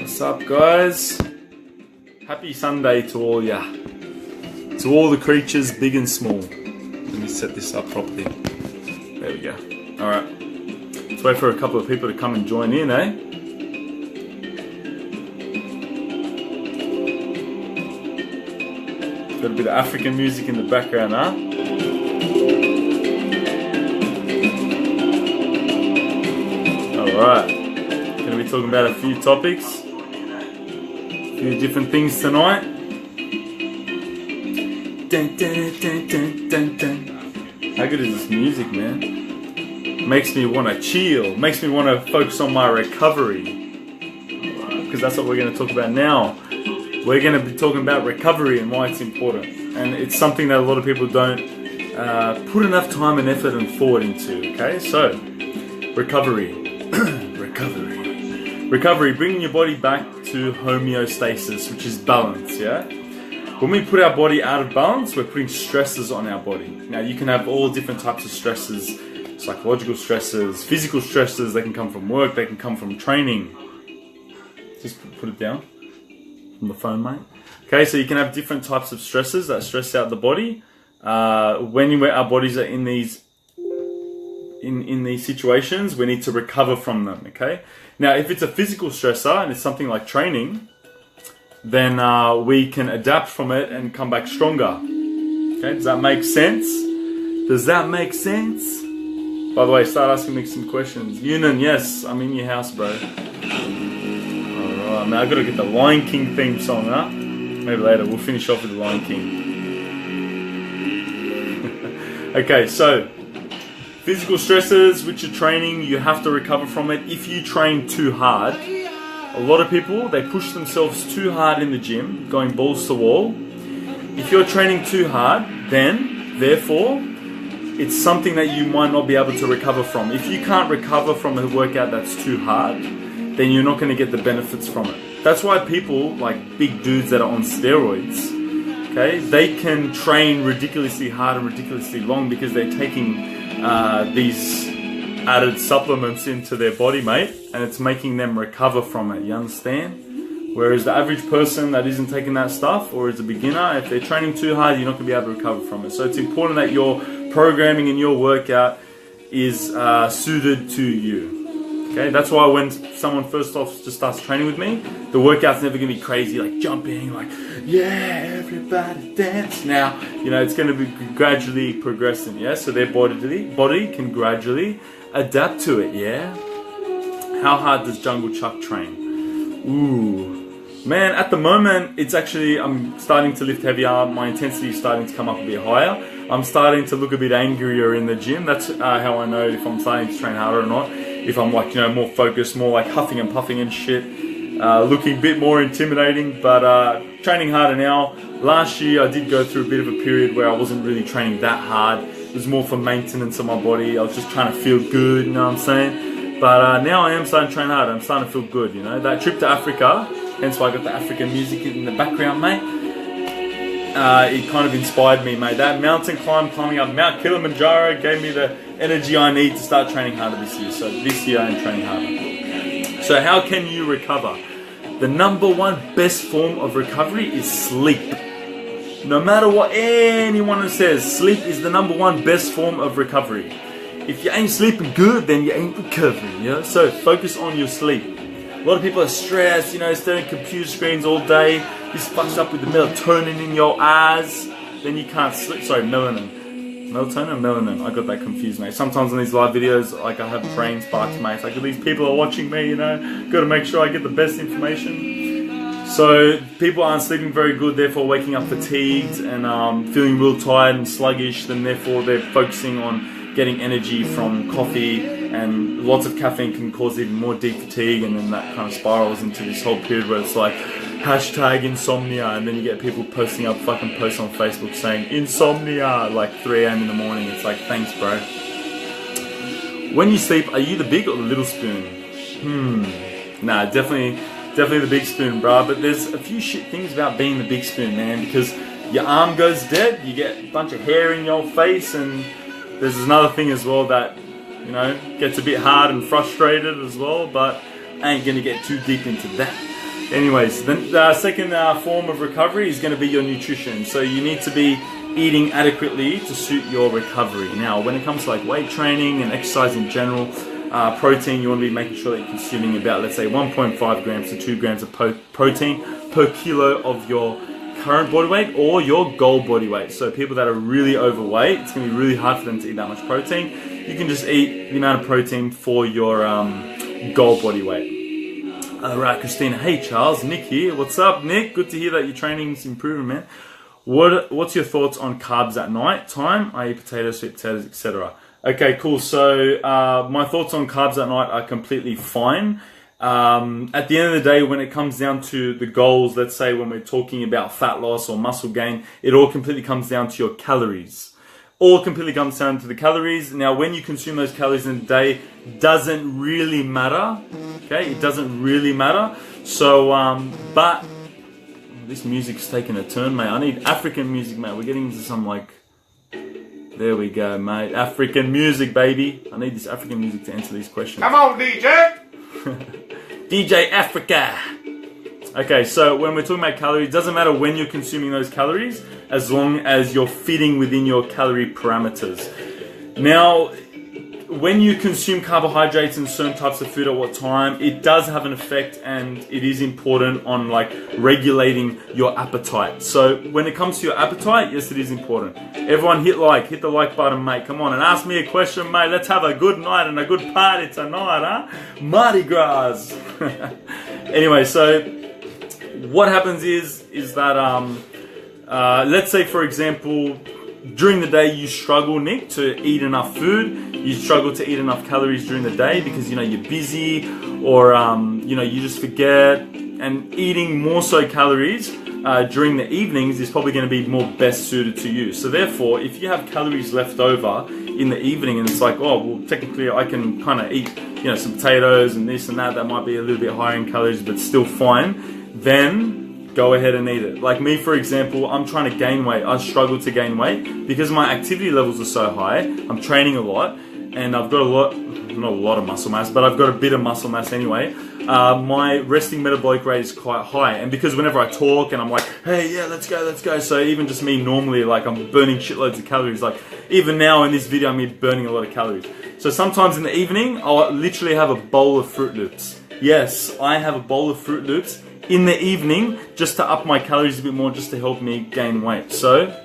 What's up, guys? Happy Sunday to all ya. To all the creatures, big and small. Let me set this up properly. There we go. Alright. Let's wait for a couple of people to come and join in, eh? Got a bit of African music in the background, huh? Alright. Gonna be talking about a few topics. A few different things tonight. Dun, dun, dun, dun, dun, dun. How good is this music, man? Makes me want to chill. Makes me want to focus on my recovery. Because that's what we're going to talk about now. We're going to be talking about recovery and why it's important. And it's something that a lot of people don't put enough time and effort and thought into. Okay, so recovery. Recovery, bringing your body back to homeostasis, which is balance, yeah? When we put our body out of balance, we're putting stresses on our body. Now, you can have all different types of stresses, psychological stresses, physical stresses. They can come from work, they can come from training. Just put it down on the phone, mate. Okay, so you can have different types of stresses that stress out the body. When our bodies are in these situations, we need to recover from them, okay? Now, if it's a physical stressor and it's something like training, then we can adapt from it and come back stronger. Okay, does that make sense? Does that make sense? By the way, start asking me some questions. Yunan, yes, I'm in your house, bro. Alright, man, I gotta get the Lion King theme song, huh? Maybe later, we'll finish off with the Lion King. Okay, so physical stresses, which are training, you have to recover from it. If you train too hard, a lot of people, they push themselves too hard in the gym, going balls to wall. If you're training too hard, then, therefore, it's something that you might not be able to recover from. If you can't recover from a workout that's too hard, then you're not going to get the benefits from it. That's why people, like big dudes that are on steroids, okay, they can train ridiculously hard and ridiculously long because they're taking these added supplements into their body, mate, and it's making them recover from it, you understand? Whereas the average person that isn't taking that stuff, or is a beginner, if they're training too hard, you're not going to be able to recover from it. So it's important that your programming and your workout is suited to you. Okay, that's why when someone first off just starts training with me, the workout's never going to be crazy, like jumping, like, yeah, everybody dance. Now, you know, it's going to be gradually progressing, yeah? So their body can gradually adapt to it, yeah? How hard does Jungle Chuck train? Ooh. Man, at the moment, it's actually, I'm starting to lift heavier. My intensity is starting to come up a bit higher. I'm starting to look a bit angrier in the gym. That's how I know if I'm starting to train harder or not. If I'm like, you know, more focused, more like huffing and puffing and shit. Looking a bit more intimidating, but training harder now. Last year, I did go through a bit of a period where I wasn't really training that hard. It was more for maintenance of my body. I was just trying to feel good, you know what I'm saying? But now I am starting to train hard. I'm starting to feel good, you know. That trip to Africa, hence why I got the African music in the background, mate. It kind of inspired me, mate. That mountain climbing up Mount Kilimanjaro gave me the energy I need to start training harder this year. So this year I'm training harder. So how can you recover? The number one best form of recovery is sleep. No matter what anyone says, sleep is the number one best form of recovery. If you ain't sleeping good, then you ain't recovering, you know? So focus on your sleep. A lot of people are stressed, you know, staring at computer screens all day. This fucks up with the melatonin in your eyes. Then you can't sleep. Sorry, melanin. Melatonin or melanin? I got that confused, mate. Sometimes on these live videos, like I have brain sparks, mate. It's like these people are watching me, you know. Got to make sure I get the best information. So people aren't sleeping very good, therefore waking up fatigued and feeling real tired and sluggish. Then therefore they're focusing on getting energy from coffee, and lots of caffeine can cause even more deep fatigue, and then that kind of spirals into this whole period where it's like hashtag insomnia, and then you get people posting up fucking posts on Facebook saying insomnia like 3 a.m. in the morning. It's like, thanks, bro. When you sleep, are you the big or the little spoon? Nah, definitely the big spoon, bro. But there's a few shit things about being the big spoon, man, because your arm goes dead, you get a bunch of hair in your face, and there's another thing as well that, you know, gets a bit hard and frustrated as well, but I ain't gonna get too deep into that. Anyways, the second form of recovery is going to be your nutrition. So you need to be eating adequately to suit your recovery. Now, when it comes to like weight training and exercise in general, protein, you want to be making sure that you're consuming about, let's say, 1.5 grams to 2 grams of protein per kilo of your current body weight or your goal body weight. So people that are really overweight, it's going to be really hard for them to eat that much protein. You can just eat the amount of protein for your goal body weight. Alright, Christina. Hey Charles, Nick here. What's up, Nick? Good to hear that your training's improving, man. What's your thoughts on carbs at night time, i.e. potatoes, sweet potatoes, etc.? Okay, cool. So my thoughts on carbs at night are completely fine. At the end of the day, when it comes down to the goals, let's say when we're talking about fat loss or muscle gain, it all completely comes down to your calories. All completely comes down to the calories. Now, when you consume those calories in a day, doesn't really matter. Okay, it doesn't really matter. So, but this music's taking a turn, mate. I need African music, mate. We're getting into some like, there we go, mate. African music, baby. I need this African music to answer these questions. Come on, DJ. DJ Africa. Okay, so when we're talking about calories, it doesn't matter when you're consuming those calories, as long as you're fitting within your calorie parameters. Now, when you consume carbohydrates and certain types of food at what time, it does have an effect, and it is important on like regulating your appetite. So when it comes to your appetite, yes, it is important. Everyone hit the like button, mate. Come on and ask me a question, mate. Let's have a good night and a good party tonight, huh? Mardi Gras. Anyway, so what happens is that let's say, for example, during the day you struggle, Nick, to eat enough food. You struggle to eat enough calories during the day because you're busy, or you just forget. And eating more so calories during the evenings is probably going to be more best suited to you. So therefore, if you have calories left over in the evening, and it's like, oh well, technically I can kind of eat some potatoes and this and that might be a little bit higher in calories, but still fine. Then go ahead and eat it. Like me, for example, I'm trying to gain weight. I struggle to gain weight because my activity levels are so high. I'm training a lot, and I've got not a lot of muscle mass, but I've got a bit of muscle mass anyway. My resting metabolic rate is quite high, and because whenever I talk and I'm like, hey, yeah, let's go. So even just me normally, like I'm burning shitloads of calories. Like even now in this video, I'm burning a lot of calories. So sometimes in the evening, I'll literally have a bowl of Fruit Loops. Yes, I have a bowl of Fruit Loops in the evening just to up my calories a bit more, just to help me gain weight. So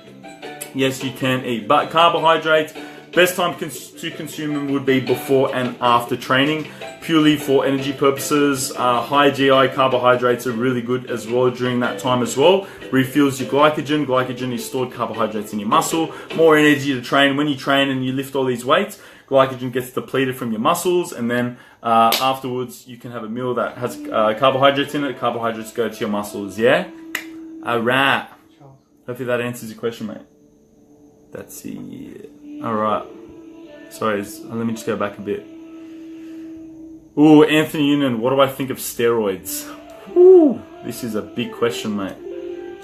yes, you can eat, but carbohydrates, best time to consume them would be before and after training, purely for energy purposes. High GI carbohydrates are really good as well during that time as well. Refuels your glycogen. Glycogen is stored carbohydrates in your muscle. More energy to train. When you train and you lift all these weights, glycogen gets depleted from your muscles, and then afterwards you can have a meal that has carbohydrates in it. Carbohydrates go to your muscles, yeah? Alright. Hopefully that answers your question, mate. That's it. Alright. Sorry, let me just go back a bit. Ooh, Anthony Union, what do I think of steroids? Ooh, this is a big question, mate.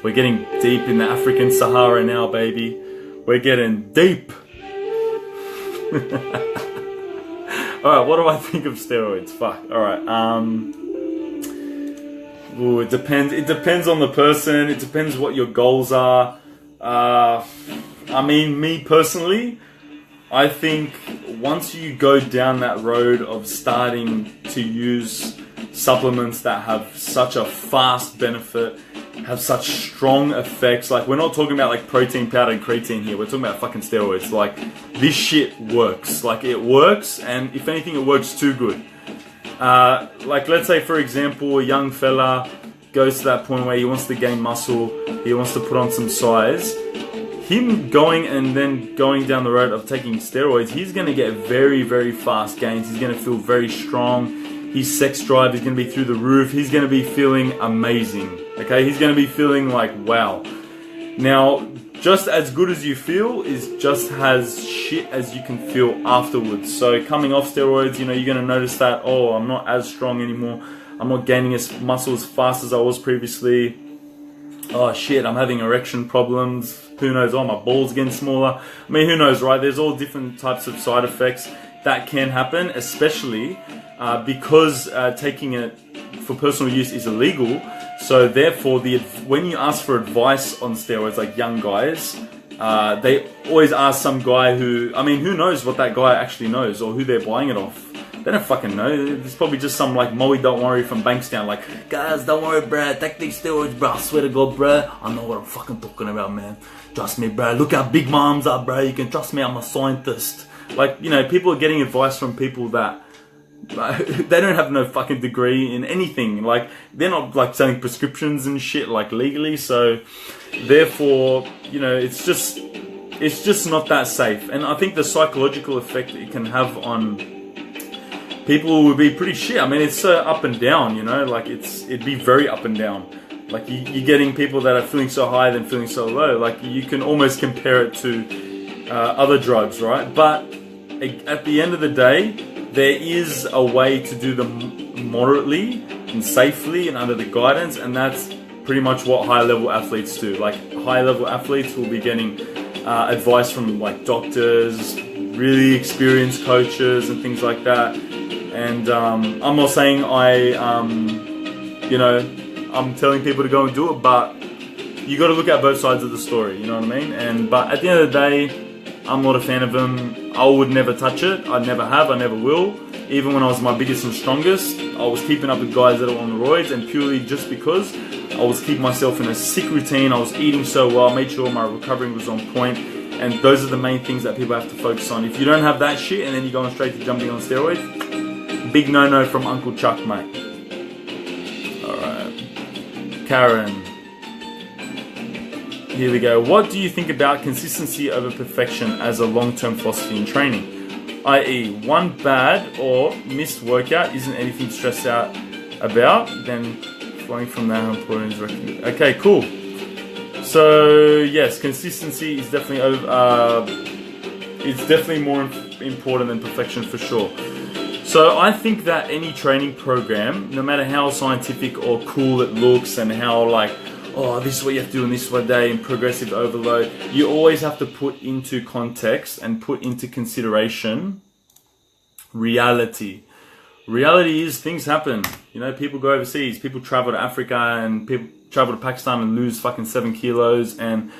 We're getting deep in the African Sahara now, baby. We're getting deep. Alright, what do I think of steroids? Fuck. Alright, ooh, it depends. It depends on the person. It depends what your goals are. I mean, me personally, I think once you go down that road of starting to use supplements that have such a fast benefit, have such strong effects, like we're not talking about like protein powder and creatine here, we're talking about fucking steroids. Like this shit works. Like it works, and if anything, it works too good. Like let's say, for example, a young fella goes to that point where he wants to gain muscle, he wants to put on some size. Him going and then going down the road of taking steroids, he's going to get very, very fast gains. He's going to feel very strong. His sex drive is going to be through the roof. He's going to be feeling amazing. Okay, he's going to be feeling like, wow. Now, just as good as you feel is just as shit as you can feel afterwards. So coming off steroids, you're going to notice that, oh, I'm not as strong anymore. I'm not gaining as muscle as fast as I was previously. Oh shit, I'm having erection problems. Who knows? Oh, my balls getting smaller. I mean, who knows, right? There's all different types of side effects that can happen, especially because taking it for personal use is illegal. So therefore, when you ask for advice on steroids, like young guys, they always ask some guy who knows what that guy actually knows or who they're buying it off. They don't fucking know. It's probably just some like Moe Don't Worry from Bankstown. Like, guys, don't worry, bruh. Take these steroids, bruh. I swear to God, bruh. I know what I'm fucking talking about, man. Trust me, bruh. Look how big my arms are, bruh. You can trust me. I'm a scientist. Like, people are getting advice from people that they don't have no fucking degree in anything. Like, they're not like selling prescriptions and shit like legally. So, therefore, it's just not that safe. And I think the psychological effect it can have on people would be pretty shit. I mean, it's so up and down, like it'd be very up and down. Like you're getting people that are feeling so high then feeling so low. Like you can almost compare it to other drugs, right? But at the end of the day, there is a way to do them moderately and safely and under the guidance, and that's pretty much what high-level athletes do. Like high-level athletes will be getting advice from like doctors, really experienced coaches and things like that. And I'm not saying I'm telling people to go and do it, but you got to look at both sides of the story, you know what I mean? But at the end of the day, I'm not a fan of them. I would never touch it. I never have. I never will. Even when I was my biggest and strongest, I was keeping up with guys that are on the roids, and purely just because I was keeping myself in a sick routine. I was eating so well. I made sure my recovery was on point. And those are the main things that people have to focus on. If you don't have that shit and then you're going straight to jumping on steroids, big no-no from Uncle Chuck, mate. Alright. Karen. Here we go. What do you think about consistency over perfection as a long-term philosophy in training? I.e., one bad or missed workout isn't anything to stress out about, then flowing from that, how important is recommended. Okay, cool. So, yes, consistency is definitely it's definitely more important than perfection for sure. So I think that any training program, no matter how scientific or cool it looks and how like, oh, this is what you have to do in this one day and progressive overload, you always have to put into context and put into consideration reality. Reality is things happen. People go overseas, people travel to Africa and people travel to Pakistan and lose fucking 7 kilos, and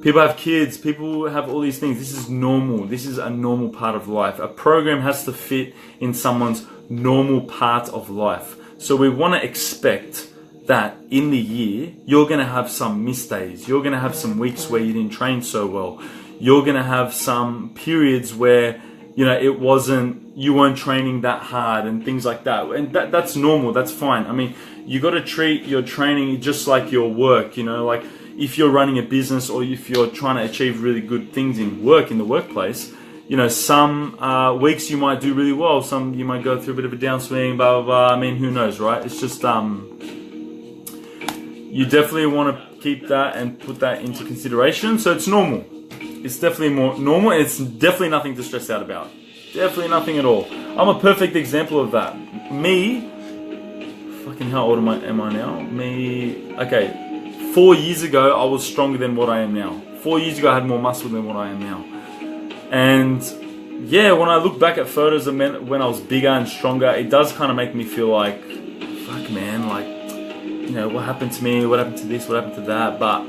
people have kids, people have all these things. This is normal. This is a normal part of life. A program has to fit in someone's normal part of life. So we want to expect that in the year, you're going to have some missed days. You're going to have some weeks where you didn't train so well. You're going to have some periods where, you weren't training that hard and things like that. And that's normal. That's fine. I mean, you got to treat your training just like your work, like if you're running a business or if you're trying to achieve really good things in the workplace, some weeks you might do really well, some you might go through a bit of a downswing, blah, blah, blah. I mean, who knows, right? It's just, you definitely want to keep that and put that into consideration. So it's normal. It's definitely more normal, and it's definitely nothing to stress out about. Definitely nothing at all. I'm a perfect example of that. Fucking how old am I now? Okay, 4 years ago, I was stronger than what I am now. 4 years ago, I had more muscle than what I am now. And yeah, when I look back at photos of men when I was bigger and stronger, it does kind of make me feel like, fuck man, like, what happened to me? What happened to this? What happened to that? But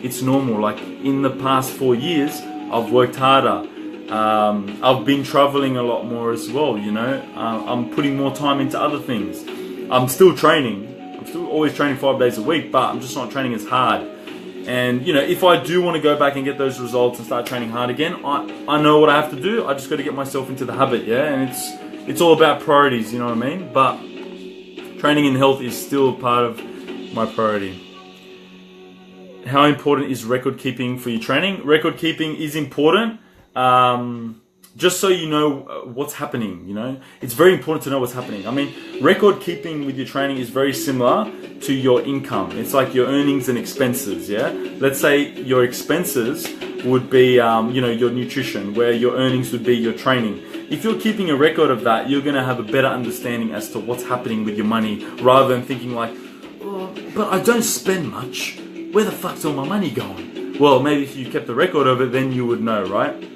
it's normal. Like in the past 4 years, I've worked harder. I've been traveling a lot more as well, I'm putting more time into other things. I'm still training. I'm still always training 5 days a week, but I'm just not training as hard. And, if I do want to go back and get those results and start training hard again, I know what I have to do. I just got to get myself into the habit, yeah? And it's all about priorities, you know what I mean? But training and health is still part of my priority. How important is record keeping for your training? Record keeping is important. Just so you know what's happening, it's very important to know what's happening. I mean, record keeping with your training is very similar to your income. It's like your earnings and expenses, yeah? Let's say your expenses would be, your nutrition, where your earnings would be your training. If you're keeping a record of that, you're going to have a better understanding as to what's happening with your money, rather than thinking like, oh, but I don't spend much. Where the fuck's all my money going? Well, maybe if you kept the record of it, then you would know, right?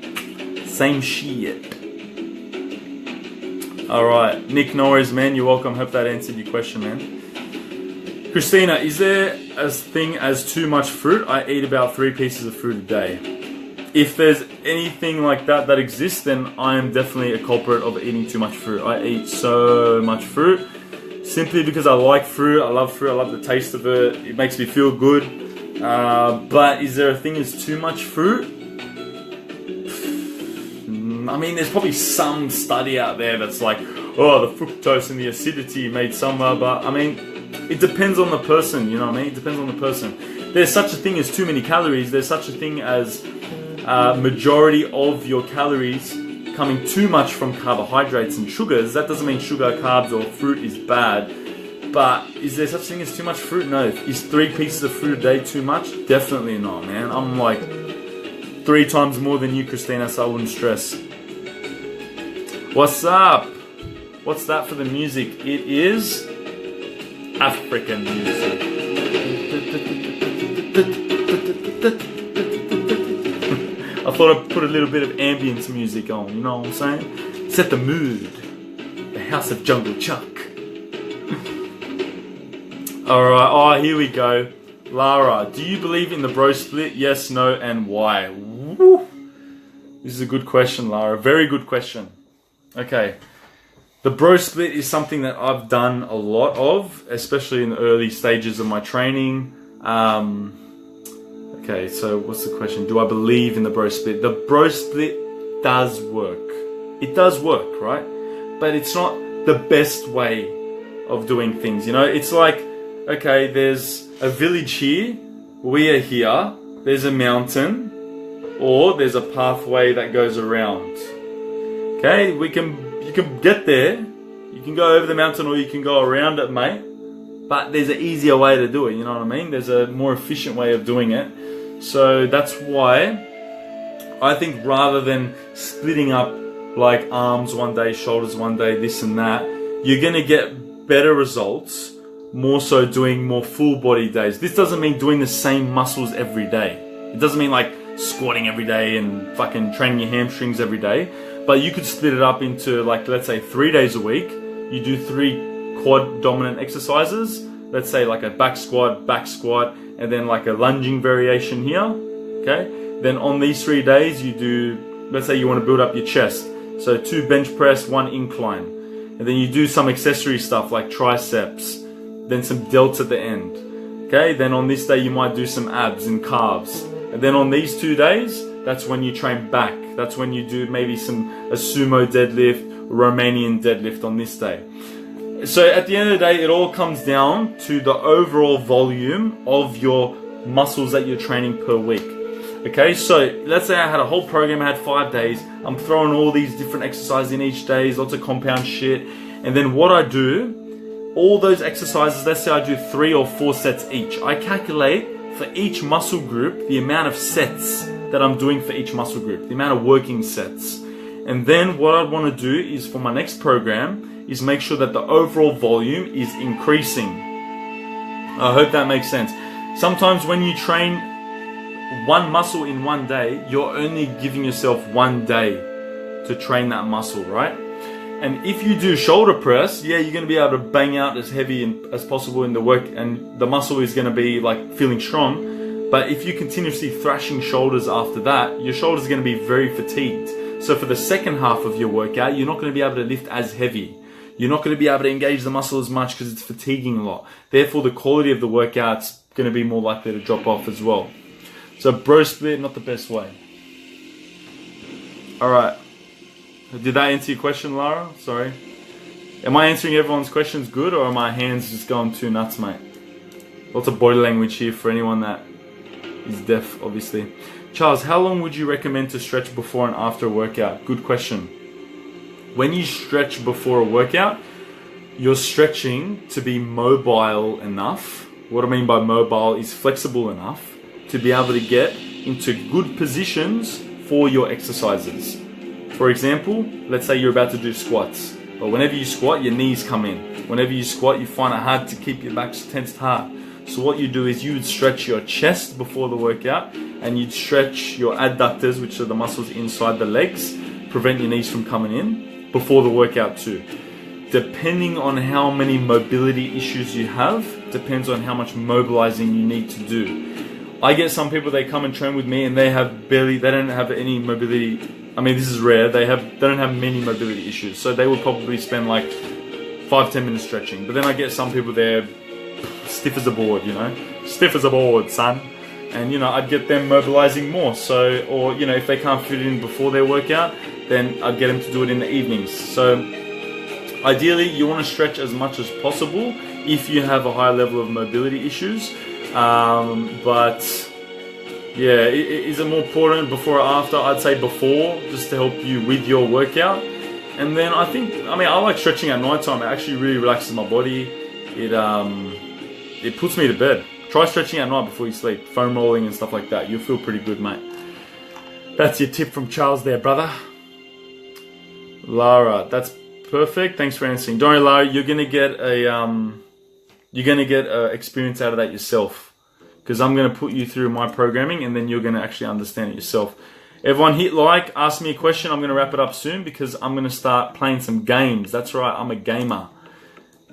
Same shit. Alright, Nick, no worries, man. You're welcome. Hope that answered your question, man. Christina, is there a thing as too much fruit? I eat about 3 pieces of fruit a day. If there's anything like that that exists, then I am definitely a culprit of eating too much fruit. I eat so much fruit simply because I like fruit. I love fruit. I love the taste of it. It makes me feel good. But is there a thing as too much fruit? I mean, there's probably some study out there that's like, oh, the fructose and the acidity made summer, but I mean, it depends on the person, you know what I mean? It depends on the person. There's such a thing as too many calories. There's such a thing as majority of your calories coming too much from carbohydrates and sugars. That doesn't mean sugar, carbs, or fruit is bad. But is there such a thing as too much fruit? No. Is 3 pieces of fruit a day too much? Definitely not, man. I'm like 3 times more than you, Christina, so I wouldn't stress. What's up? What's that for the music? It is African music. I thought I'd put a little bit of ambience music on, you know what I'm saying? Set the mood. The House of Jungle Chuck. Alright, oh, here we go. Lara, do you believe in the bro split? Yes, no, and why? Woo. This is a good question, Lara. Very good question. Okay. The bro split is something that I've done a lot of, especially in the early stages of my training. Okay, so what's the question? Do I believe in the bro split? The bro split does work. It does work, right? But it's not the best way of doing things, you know? It's like, okay, there's a village here, we are here, there's a mountain, or there's a pathway that goes around. Okay, you can get there, you can go over the mountain or you can go around it, mate, but there's an easier way to do it, you know what I mean? There's a more efficient way of doing it. So that's why I think rather than splitting up like arms one day, shoulders one day, this and that, you're going to get better results more so doing more full body days. This doesn't mean doing the same muscles every day. It doesn't mean like squatting every day and fucking training your hamstrings every day. But you could split it up into like, let's say 3 days a week. You do 3 quad dominant exercises. Let's say like a back squat, and then like a lunging variation here. Okay. Then on these 3 days you do, let's say you want to build up your chest. So 2 bench press, 1 incline. And then you do some accessory stuff like triceps, then some delts at the end. Okay, then on this day you might do some abs and calves. And then on these 2 days, that's when you train back. That's when you do maybe a sumo deadlift, Romanian deadlift on this day. So at the end of the day, it all comes down to the overall volume of your muscles that you're training per week. Okay, so let's say I had a whole program, I had 5 days. I'm throwing all these different exercises in each day, lots of compound shit. And then what I do, all those exercises, let's say I do 3 or 4 sets each. I calculate for each muscle group the amount of sets that I'm doing for each muscle group, the amount of working sets. And then what I want to do is for my next program is make sure that the overall volume is increasing. I hope that makes sense. Sometimes when you train one muscle in one day, you're only giving yourself 1 day to train that muscle, right? And if you do shoulder press, yeah, you're going to be able to bang out as heavy as possible in the work, and the muscle is going to be like feeling strong. But if you continuously thrashing shoulders after that, your shoulders are going to be very fatigued. So for the second half of your workout, you're not going to be able to lift as heavy. You're not going to be able to engage the muscle as much because it's fatiguing a lot. Therefore, the quality of the workout's going to be more likely to drop off as well. So bro split, not the best way. Alright. Did that answer your question, Lara? Sorry. Am I answering everyone's questions good, or are my hands just going too nuts, mate? Lots of body language here for anyone that is deaf, obviously. Charles, how long would you recommend to stretch before and after a workout? Good question. When you stretch before a workout, you're stretching to be mobile enough. What I mean by mobile is flexible enough to be able to get into good positions for your exercises. For example, let's say you're about to do squats, but whenever you squat, your knees come in. Whenever you squat, you find it hard to keep your back tensed hard. So what you do is you would stretch your chest before the workout, and you'd stretch your adductors, which are the muscles inside the legs, prevent your knees from coming in before the workout too. depending on how many mobility issues you have, depends on how much mobilizing you need to do. I get some people, they come and train with me and they don't have any mobility. I mean, this is rare. They don't have many mobility issues, so they would probably spend like 5-10 minutes stretching. But then I get some people, they're stiff as a board, stiff as a board, son. And I'd get them mobilizing more. So, or if they can't fit it in before their workout, then I'd get them to do it in the evenings. So ideally, you want to stretch as much as possible if you have a high level of mobility issues. But yeah, is it more important before or after? I'd say before, just to help you with your workout. And then I like stretching at night time. It actually really relaxes my body. It puts me to bed. Try stretching at night before you sleep. Foam rolling and stuff like that. You'll feel pretty good, mate. That's your tip from Charles there, brother. Lara, that's perfect. Thanks for answering. Don't worry, Lara, you're gonna get a experience out of that yourself. Because I'm gonna put you through my programming and then you're gonna actually understand it yourself. Everyone hit like, ask me a question. I'm gonna wrap it up soon because I'm gonna start playing some games. That's right, I'm a gamer.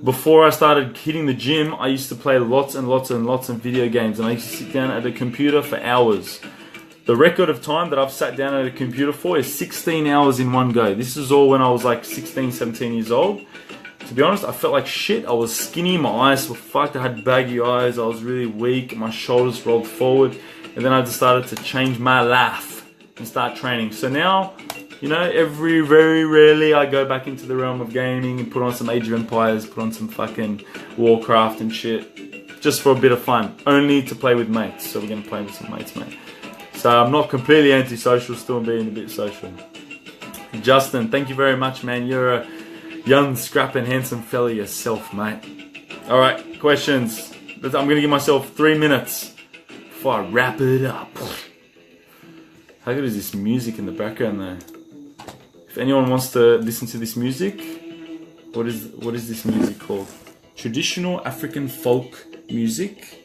Before I started hitting the gym, I used to play lots and lots and lots of video games, and I used to sit down at a computer for hours. The record of time that I've sat down at a computer for is 16 hours in one go. This is all when I was like 16, 17 years old. To be honest, I felt like shit. I was skinny, my eyes were fucked, I had baggy eyes, I was really weak, my shoulders rolled forward, and then I decided to change my life and start training. So now, very rarely I go back into the realm of gaming and put on some Age of Empires, put on some fucking Warcraft and shit, just for a bit of fun, only to play with mates. So we're going to play with some mates, mate. So I'm not completely antisocial, still being a bit social. Justin, thank you very much, man. You're a young, scrapping, handsome fella yourself, mate. Alright, questions. I'm going to give myself 3 minutes before I wrap it up. How good is this music in the background though? If anyone wants to listen to this music, what is this music called? Traditional African folk music,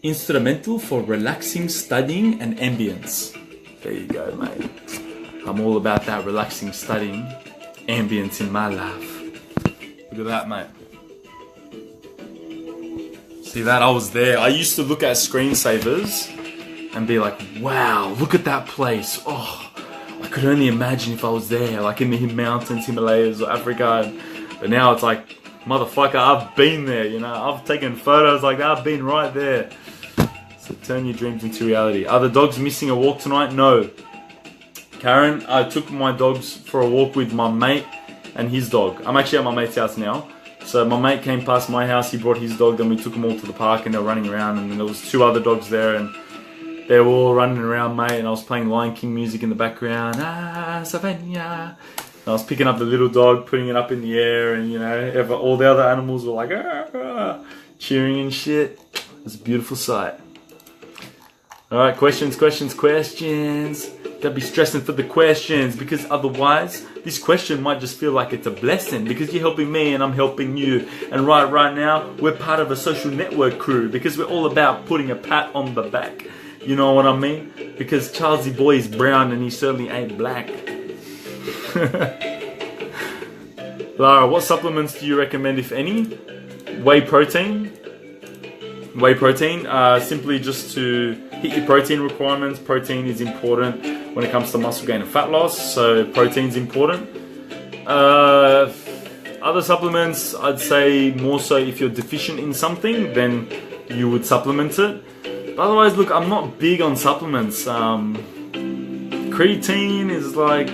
instrumental for relaxing studying and ambience. There you go, mate. I'm all about that relaxing studying, ambience in my life. Look at that, mate. See that? I was there. I used to look at screensavers and be like, wow, look at that place. Oh, I could only imagine if I was there, like in the mountains, Himalayas or Africa. But now it's like, motherfucker, I've been there, I've taken photos like that, I've been right there. So turn your dreams into reality. Are the dogs missing a walk tonight? No. Karen, I took my dogs for a walk with my mate and his dog. I'm actually at my mate's house now. So my mate came past my house, he brought his dog, then we took them all to the park and they were running around, and then there was 2 other dogs there and they were all running around, mate, and I was playing Lion King music in the background. Savannah. And I was picking up the little dog, putting it up in the air, and all the other animals were like, cheering and shit. It was a beautiful sight. Alright, questions. Gotta be stressing for the questions, because otherwise, this question might just feel like it's a blessing, because you're helping me and I'm helping you. And right now, we're part of a social network crew, because we're all about putting a pat on the back. You know what I mean? Because Charlesy boy is brown and he certainly ain't black. Lara, what supplements do you recommend, if any? Whey protein. Simply just to hit your protein requirements. Protein is important when it comes to muscle gain and fat loss, so protein's important. Other supplements, I'd say more so if you're deficient in something, then you would supplement it. Otherwise, look, I'm not big on supplements. Creatine is like,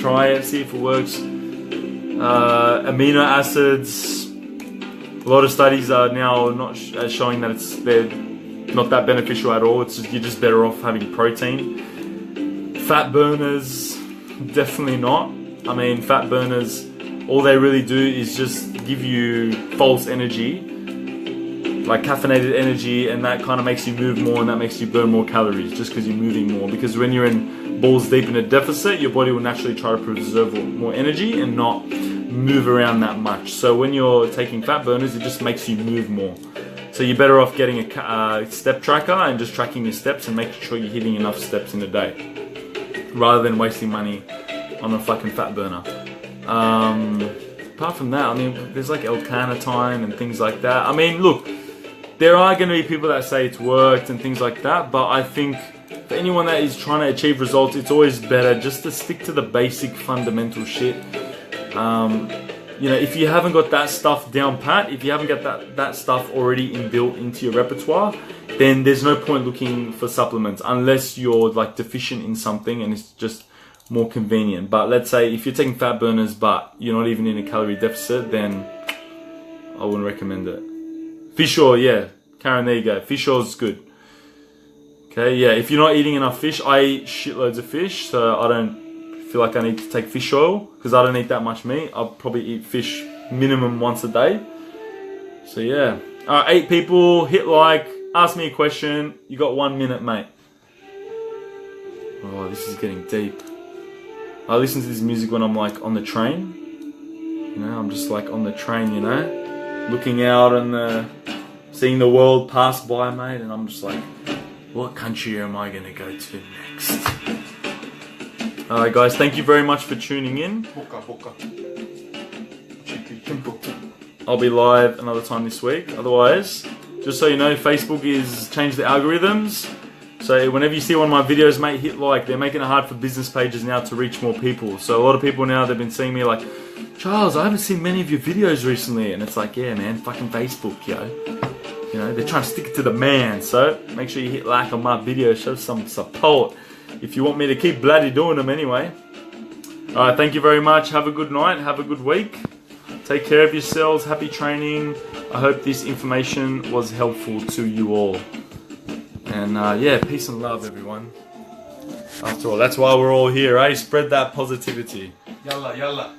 try it, see if it works. Amino acids, a lot of studies are now not showing that they're not that beneficial at all. It's just, you're just better off having protein. Fat burners, definitely not. I mean, fat burners, all they really do is just give you false energy, like caffeinated energy, and that kind of makes you move more and that makes you burn more calories just because you're moving more. Because when you're in balls deep in a deficit, your body will naturally try to preserve more energy and not move around that much. So when you're taking fat burners, it just makes you move more. So you're better off getting a step tracker and just tracking your steps and making sure you're hitting enough steps in a day, rather than wasting money on a fucking fat burner. apart from that, I mean, there's like L-carnitine and things like that. I mean, look, there are going to be people that say it's worked and things like that, but I think for anyone that is trying to achieve results, it's always better just to stick to the basic fundamental shit. You know, if you haven't got that stuff down pat, if you haven't got that stuff already inbuilt into your repertoire, then there's no point looking for supplements unless you're like deficient in something and it's just more convenient. But let's say if you're taking fat burners but you're not even in a calorie deficit, then I wouldn't recommend it. Fish oil, yeah, Karen, there you go. Fish oil is good. Okay, yeah, if you're not eating enough fish, I eat shitloads of fish, so I don't feel like I need to take fish oil because I don't eat that much meat. I'll probably eat fish minimum once a day. So yeah. Alright, 8 people, hit like, ask me a question. You got 1 minute, mate. Oh, this is getting deep. I listen to this music when I'm like on the train. You know, I'm just like on the train, you know, looking out and seeing the world pass by, mate, and I'm just like, what country am I gonna go to next? Alright guys, thank you very much for tuning in. I'll be live another time this week. Otherwise, just so you know, Facebook is changed the algorithms. So whenever you see one of my videos, mate, hit like. They're making it hard for business pages now to reach more people. So a lot of people now, they've been seeing me like, Charles, I haven't seen many of your videos recently. And it's like, yeah, man, fucking Facebook, yo. You know, they're trying to stick it to the man. So make sure you hit like on my video, show some support. If you want me to keep bloody doing them anyway. Alright, thank you very much. Have a good night. Have a good week. Take care of yourselves. Happy training. I hope this information was helpful to you all. And yeah, peace and love, everyone. After all, that's why we're all here, eh? Spread that positivity. Yalla, yalla.